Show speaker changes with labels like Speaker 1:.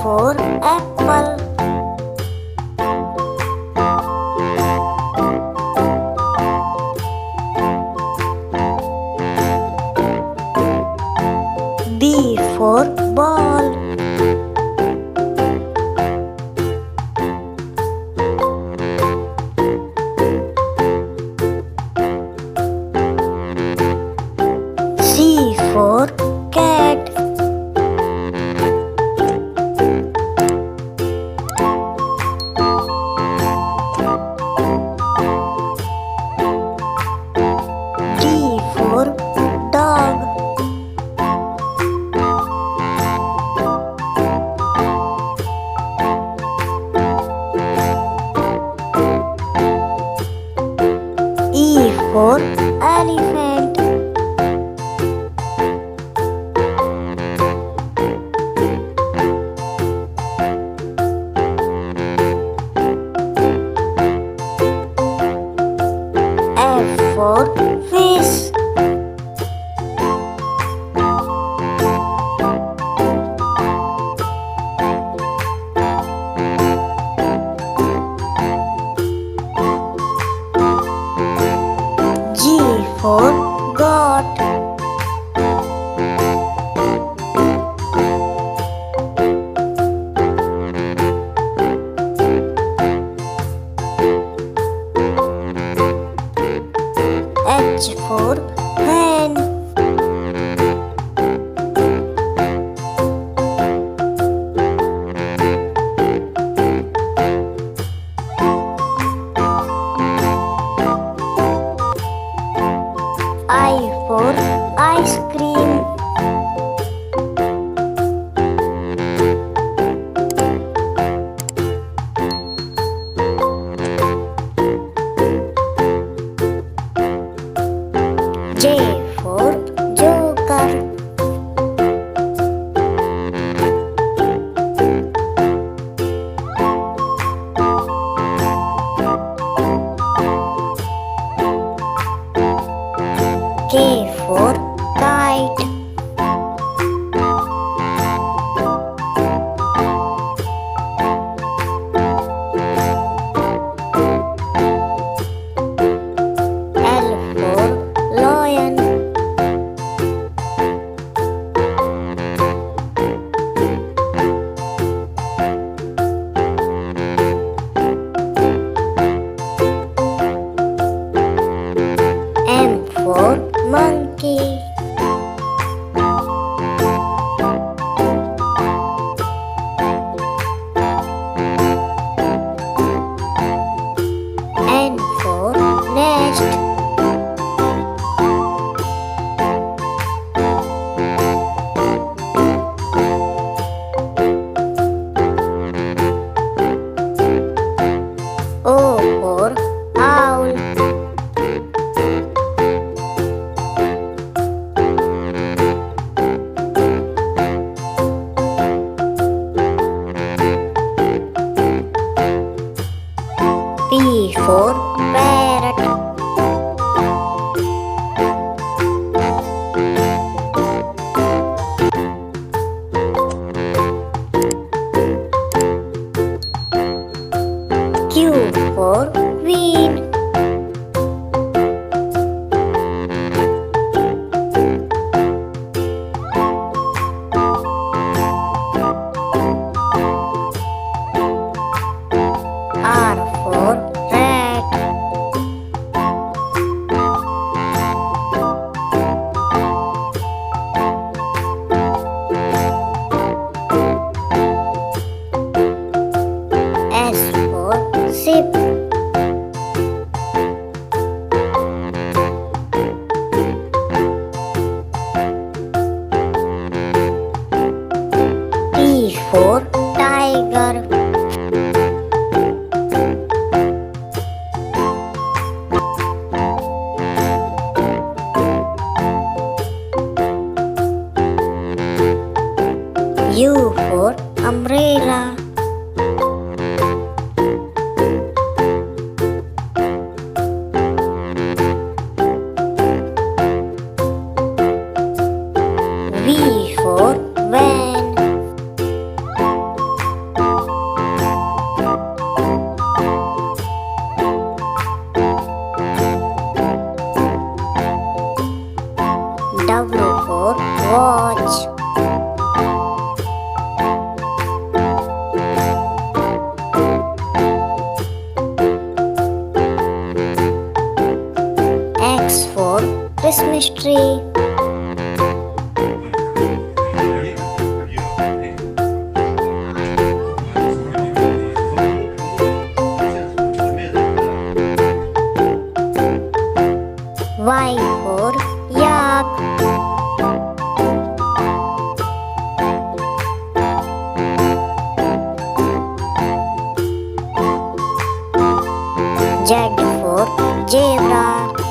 Speaker 1: for apple. B for ball. C for cat. D for dog. E for elephant. F for fish. G for goat. H for hen. I for ice cream. J for joker. K for kite. L for lion. M for monkey. N for nest. O for owl. P for parrot. Q for queen. R for rat. S for ship. this mystery? Y for yak. Z for zebra.